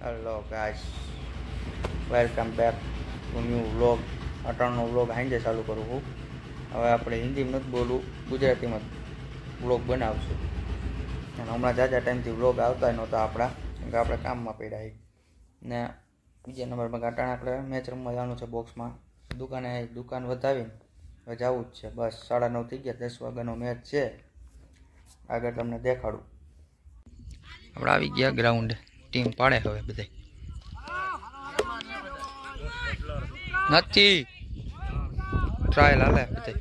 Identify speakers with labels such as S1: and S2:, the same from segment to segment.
S1: Hello guys, welcome back to new vlog. અટાણનો vlog હાંજે ચાલુ કરું છું. હવે આપણે હિન્દીમાં નથી બોલવું, ગુજરાતીમાં વ્લોગ બનાવશું. અને હમણાં જાજા ટાઈમથી વ્લોગ આવતા નહોતા આપણા, કેમ કે આપણે કામમાં પડ્યા ને બીજા નંબરમાં અટાણે આપણે મેચ રમવા જવાનું છે બોક્સમાં. દુકાન વધાવીને હવે જવું જ છે. બસ 9:30 થઈ ગયા, 10 વાગ્યાનો મેચ છે. આગળ તમને દેખાડું. આપણે આવી ગયા ગ્રાઉન્ડ, ટીમ પાડે હવે બધે નથી ટ્રાયલ હાલે બધે.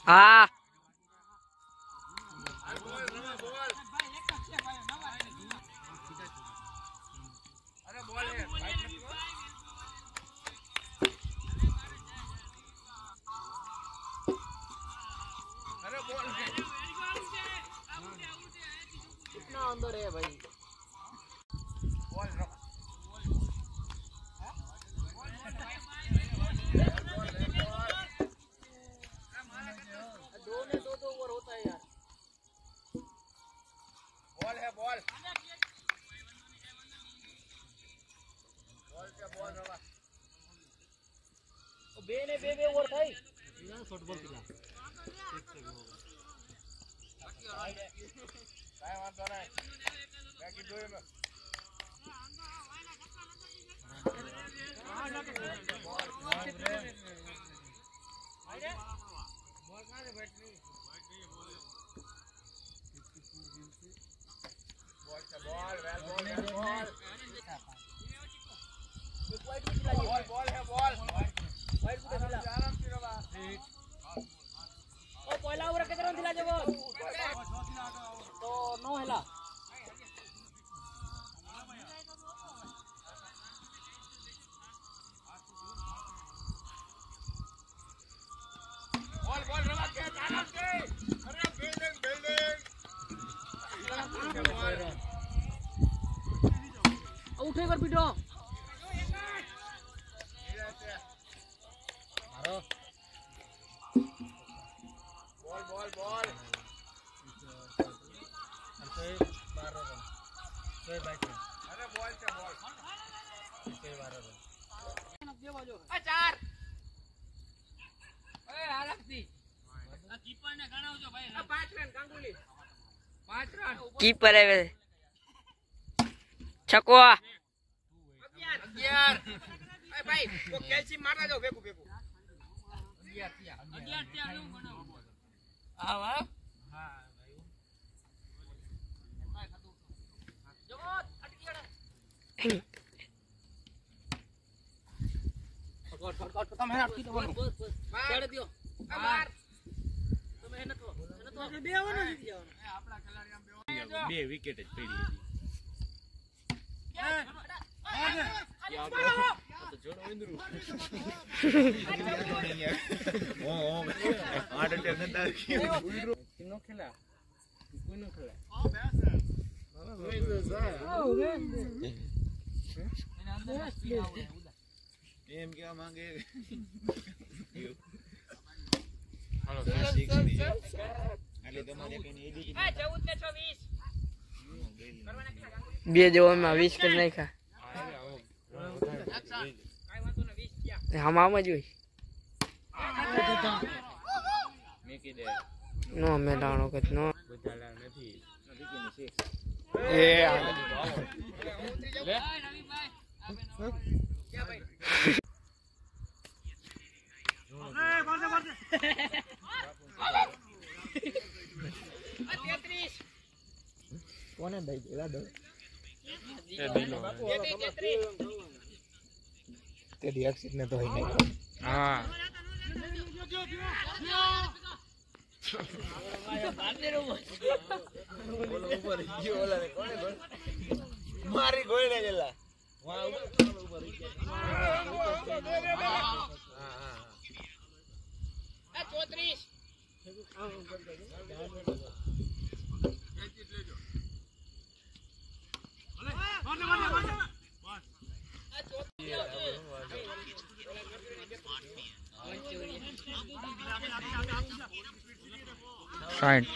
S1: હા कितना अंदर है भाई. दो ने दो ओवर होता है यार. बॉल है बॉल बॉल क्या बॉल रहा. बे ने बे ओवर थाई ना फुटबॉल खेला. काय वांधो नाही. बाकी दोय में बॉल कहां से बैठ रही. बॉल का बॉल वेल बॉल है बॉल. बॉल बॉल है बॉल. वाइड को आराम से रवा. ओ पहिला ओवर केतना दिला जब तो नो हैला. बॉल बॉल रवा के आराम से. अरे बिल्डिंग उठे कर पीटो. मारो बॉल बॉल बॉल. अरे बॉल से बॉल. चार. ए हालकती आ कीपर ने गणावજો ભાઈ. 5 રન ગાંગુલી. 5 રન कीपर है. छक्को 11. ए भाई वो कैची मारना जो भेगू भेगू 11 ત્યાં નું ગણાવ. આ વાહ. હા ભાઈ ભાઈ ખાતું જો અટકી ગડા. ફટ તમે અટકી દો. છોડ દો. બાર તમે એને તો બે આવવાનો જીતી જવાનો. આપણા ખેલાડી આમ બે વિકેટ જ પડી હતી. तो जोड़ो इंद्रू ओ आठ अटैक नता किनो खेला कोई नो खेला एम क्या मांगे. हेलो 6 એટલે તમારે કઈ એડી 14 ને 26 કરવાના કેટલા બે જોવામાં 20 કરી નાખ્યા. हम आमा जोई मेकी दे नो मैदानो के नो बुझाला નથી એ લે રવિ ભાઈ આપે નો क्या भाई. ए बाजे बाजे
S2: કોને દઈ દેલા દો તે રિએક્શન ને તો હઈ નહીં
S3: હા
S2: મારી ગોઈ ને ગેલા
S1: સાઈડ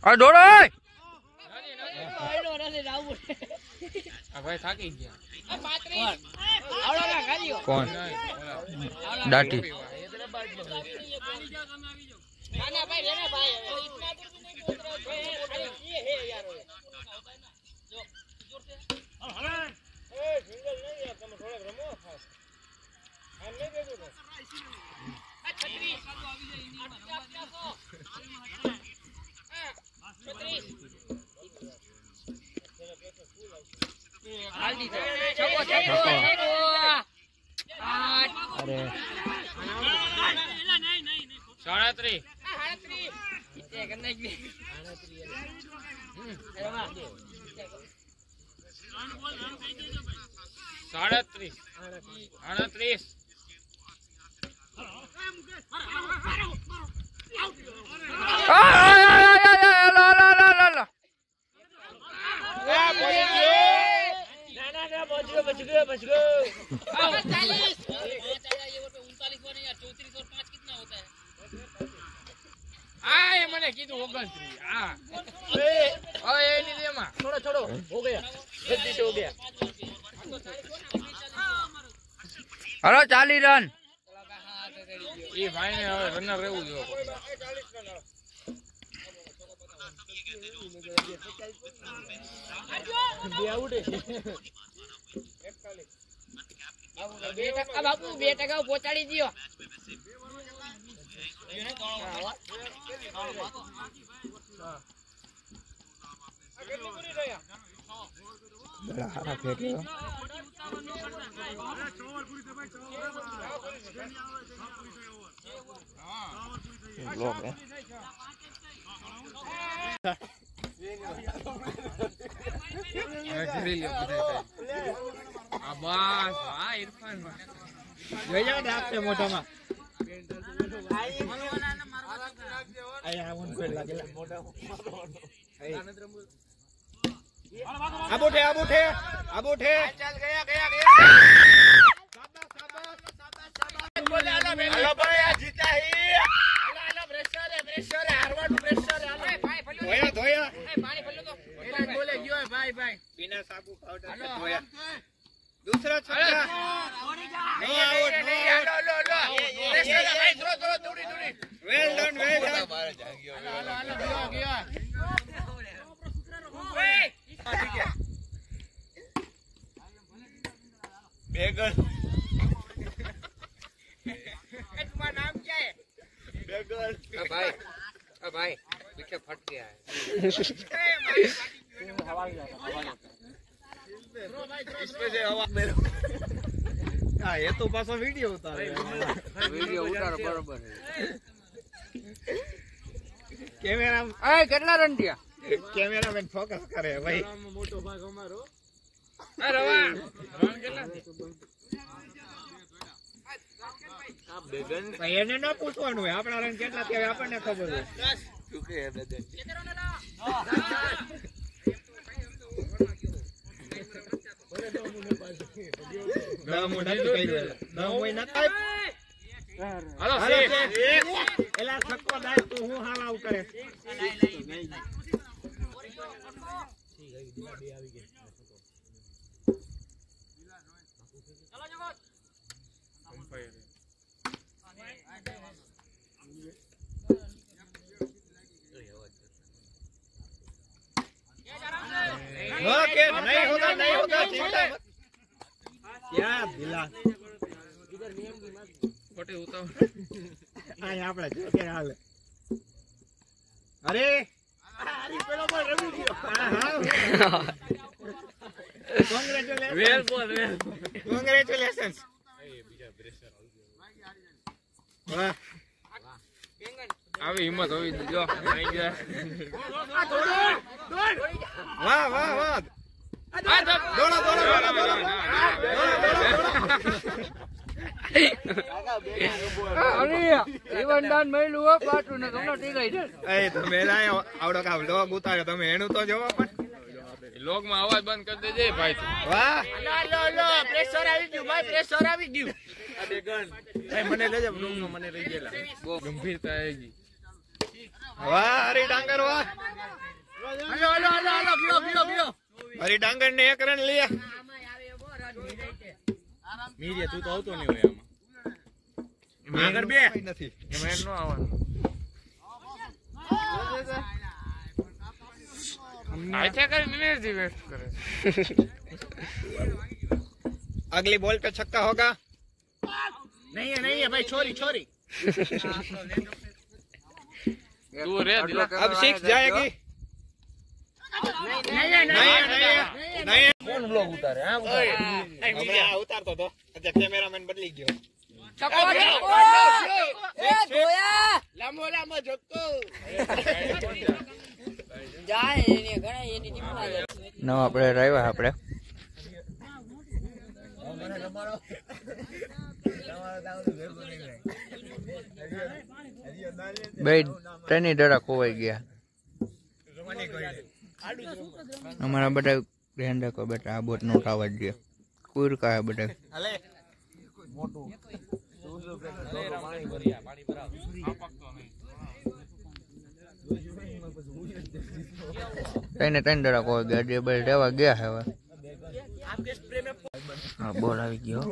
S1: આ દોડો
S3: આ ભાઈ થાકી ગયા
S1: કોણ દાટી
S3: સાડત્રી 38 मैंने कीधु 29 हाँ छोड़ो छोड़ो हो गया जल्दी से हो गया
S1: हेलो 40 रन
S3: ये भाई ने रनर रहू जो
S4: बापू 2 टका पहुंचाड़ी दियो
S2: हारा फेंक्यो लोग है
S3: बस हाँ इरफान
S2: જોયા ને આપને મોઢામાં આયા ઓન પેડ લાગેલા મોઢામાં આબુ ઉઠે ચાલ ગયા શાબાશ હાલો ભાઈ આ જીતા હી હાલો પ્રેશર હારવાનું પ્રેશર હાલો ધોયા
S4: पानी फल तो
S2: એના બોલે ગયો હે ભાઈ बिना साबु पाउडर से धोया दूसरा छक्का नहीं आउट नहीं लो प्रेशर भाई थ्रो दूरी वेल डन बाहर जा गया हालो गया ठीक है बेगन तुम्हारा नाम क्या है बेगन
S3: भाई पीछे फट गया है
S2: इसमें से हवा मेरे हाँ ये तो पास वीडियो उतार बराबर है कैमरा
S3: કેટલા રન થયા
S2: कैमरामैन फोकस करे भाई मोटो भाग हमारो
S3: રવા રન કેટલા
S2: આ બેગન ભાઈ એને ન પૂછવાનું હોય આપણા રન કેટલા થયા આપણને ખબર હોય શું કે બેગન ના મોઢા તો કહી દે ના હોય ના થાય
S3: હાલો
S2: એલા છક્કો દાય તું હું હાલ આઉટ કરે ओके नहीं होगा चिंता मत क्या दिला
S3: ખોટી ઉતાવળ.
S2: અહીં આપણે જો કે હાલે. અરે હરી પેલો બોલ રમી ગયો.
S3: વેલ બોલ વેલ.
S2: કોંગ્રેચ્યુલેશન્સ. વાહ
S3: આવી હિંમત હોવી જો આવી ગયા.
S2: વાહ વાહ વાહ. દોડો દોડો દોડો તમે આવડો કાવ લોગ ઉતાર્યો તમે એનું તો જોવો પણ.
S3: લોગ માં અવાજ બંધ કરી દેજે ભાઈ તું.
S2: વાહ
S4: પ્રેશર આવી ગયું ભાઈ, પ્રેશર આવી ગયું.
S2: મને લેજે બ્લોગ મને રહી ગયેલા.
S3: બહુ ગંભીરતા આવી ગઈ.
S2: વાહ હરી ડાંગર વાહ. હરી ડાંગર ને એક રન લે. મીરિયા તું તો આવતો નહીં હોય આમાં. આગળ બે નથી
S3: એમાં નો આવવાનું. આછા કરી એનર્જી વેસ્ટ કરે.
S2: अगली बॉल पे छक्का होगा.
S4: નહીં નહીં ભાઈ, છોરી છોરી.
S3: તું રે દિલા.
S2: अब सिक्स जाएगी. नहीं
S3: કોણ બ્લોગ ઉતારે? હા
S2: हमें उतारतो तो अच्छा कैमरामैन बदली गयो.
S4: લાંબો લાંબો જોતો જાય એને ઘણા એની ટીમ ના જાય.
S1: નવા આપણે આવ્યા આપણે બે ટ્રેની ડરા ખોવાઈ ગયા. અમારા બધા ધ્યાન રાખો બેટા, આ બોટ નો થવા જ જોઈએ. કુરકા બધા ત્રણ ડરા ખોવાઈ ગયા. જે બે રહેવા ગયા છે હવે. હા બોલ આવી ગયો,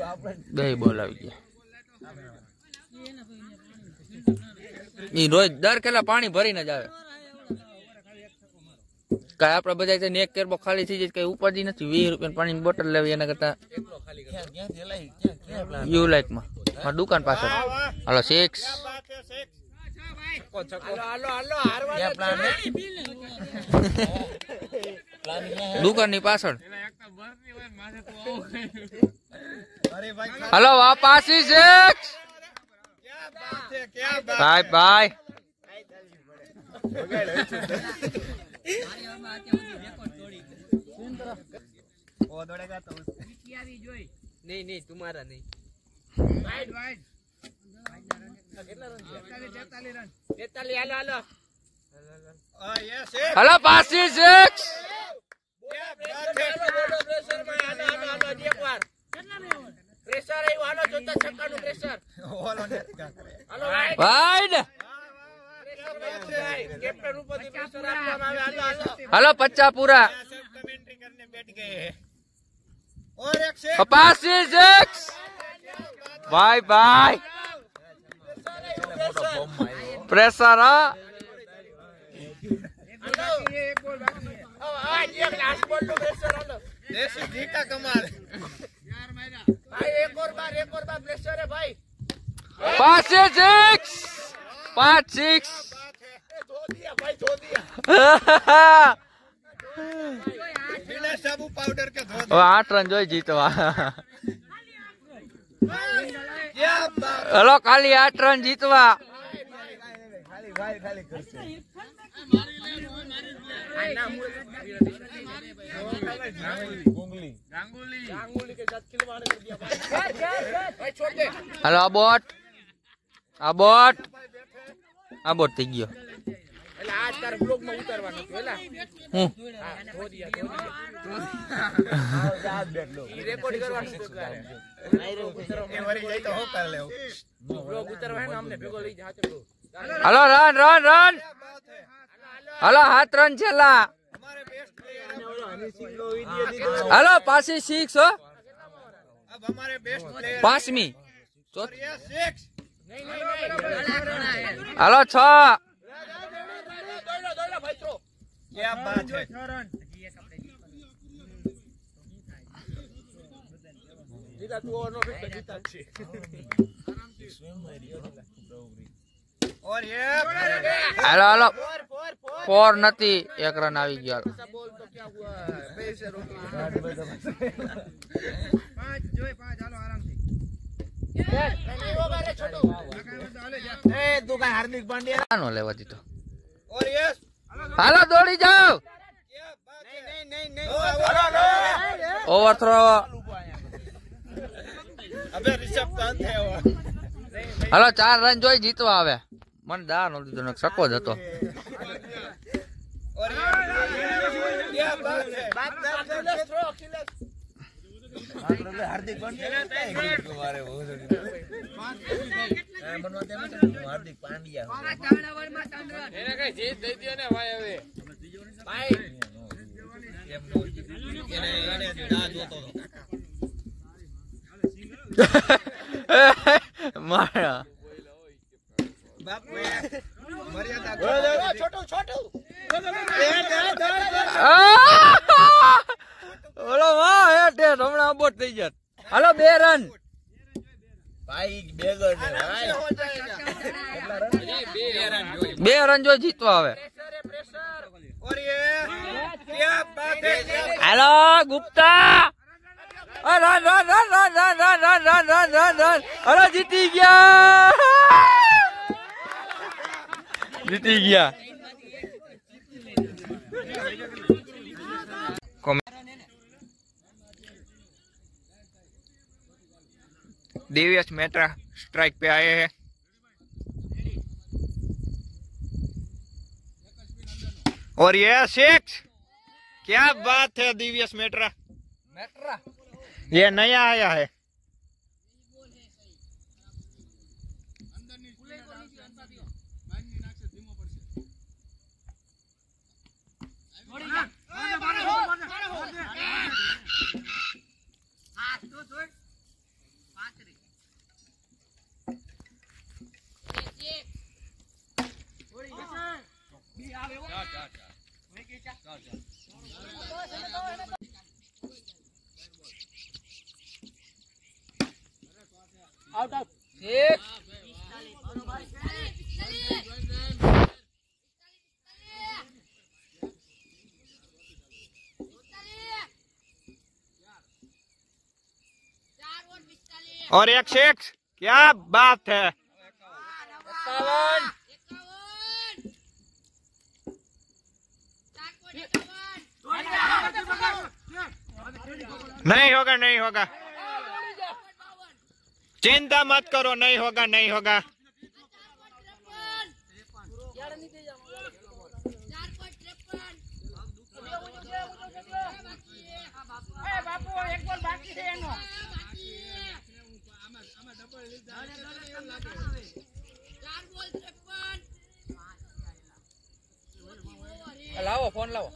S1: બે બોલ આવી ગયા. ઈ રોજ દર કેટલા પાણી ભરીને જ આવે. કઈ આપડે બધા એક કેરબો ખાલી થઈ જાય, કઈ ઉપાધિ નથી. 20 રૂપિયા પાણીની બોટલ લેવી એના કરતા યુ લાઈક માં દુકાન પાછળ. હાલો 6 દુકાન ની પાછળ. હલો વાપાસી 6 બાય બાય.
S4: નહીં નહીં તમારા નહીં.
S1: હલો પાસી 6
S4: પ્રેશર આવ્યું. હાલો જોતા છક્કાનું પ્રેશર.
S1: વાઈડ.
S4: કેપ્ટન ઉપરથી પ્રેશર આપવામાં આવે. હાલો હાલો
S1: હલો 50 પૂરા.
S2: कमेंट्री करने बैठ गए हैं. और एक से
S1: પાસી 6 બાય બાય. પ્રેશર હા.
S2: देसी घी का कमाल.
S4: भाई एक और बार प्रेशर है भाई.
S1: પાસી 6 5 6
S2: धो दिया भाई धो दिया. बिना साबु पाउडर के धो दिया.
S1: 8 રન જોઈ જીતવા.
S2: क्या बात.
S1: હલો ખાલી 8 રન જીતવા. હલો આ બોટ થઈ ગયો.
S4: એટલે આજ તાર બ્લોગ માં ઉતારવાનું હતું એલા.
S1: હું
S4: ધો દિયા. ઈ રેકોર્ડ કરવાનું હતું તારે.
S2: ये वरी जाई तो हो कर ले.
S4: બ્લોગ ઉતારવા હે ને અમને ભેગો લઈ જા.
S1: હલો રન હલો 7 રન છેલ્લા.
S2: हमारे बेस्ट प्लेयर.
S1: હલો પાસી 6 હો.
S2: अब हमारे बेस्ट प्लेयर.
S1: પાંચમી
S2: और ये 6.
S1: હલો 6
S2: क्या बात है. और ये
S1: હાલો હાલો 4 નથી 1 રન આવી ગયો
S4: बोल तो क्या हुआ पैसे रोक
S2: 5 જોઈ 5 હાલો આરામથી
S4: नहीं होगा रे छोटू ए दुकान हार्दिक पांड्या
S1: આનો લેવા દીધો
S2: और ये
S1: હાલો દોડી જાઓ
S2: क्या बात है
S4: नहीं नहीं
S1: ઓવર થ્રો
S2: अबे ऋषभ पंत है वो
S1: હાલો 4 રન જોઈ જીતવા આવે મને દા નો દીધો ને સકો જ હતો
S2: और ये क्या बात है
S4: बात कर थ्रो किलर हार्दिक पांड्या तुम्हारे वो हार्दिक पांड्या
S3: એને કઈ જીત દઈ દો ને ભાઈ હવે
S4: भाई
S2: એને દા જોતો હતો
S1: મારા
S2: बाप मर्यादा
S4: छोटू छोटू
S1: ઓલો વાહ હે હમણાં બોટ થઈ જાત હાલો 2 રન
S4: भाई बेगर ने भाई
S2: हो जाएगा
S1: 2 રન જો જીતવા આવે
S2: और ये क्या बात है क्या
S1: હાલો Gupta run run run run run run run run run run હાલો જીતી ગયા જીતી ગયા दिव्यस मेहता स्ट्राइक पे आए हैं और ये 6 क्या बात है दिव्यस मेहता ये नया आया है और एक 6 क्या बात है नहीं होगा नहीं होगा चिंता मत करो नहीं होगा नहीं होगा लाओ फोन लाओ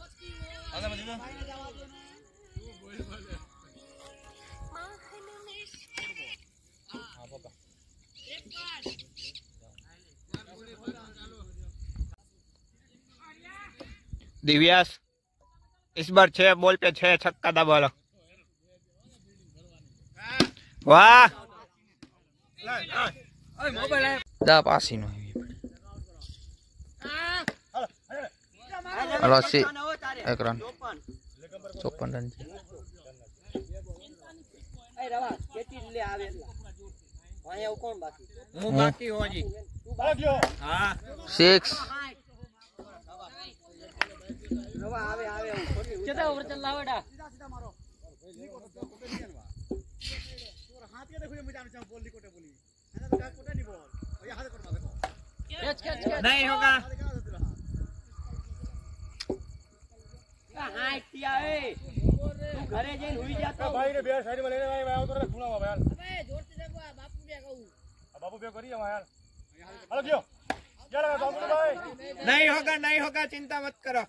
S1: दिव्यास इस बार 6 बॉल पे 6 छक्का दबालो वाह दा पासी नो हेलो सी 1 रन 54 रन
S4: ए रवा केटी ले आवेला અહીંયા કોણ બાકી
S2: હું બાકી હો જી हां
S1: 6
S4: રવા આવે આવે કેતા ઓવર ચલ લાવડા સીધા મારો हाथ के देखो मुझे आने बोल दी कोटे बोली है तो कोटे नहीं बोल ये हाथ कोट मार देखो
S2: नहीं होगा
S4: हाय टिया ए तू घरे जઈને હુઈ જાતો ભાઈ ને બે સાઈડ માં લઈને ભાઈ આવ તો ખૂણામાં ભાઈ અબે જોર से देखो बापू બે कहू बापू બે કરી यार हेलो क्यों क्या लगा बापू भाई
S2: नहीं होगा चिंता मत करो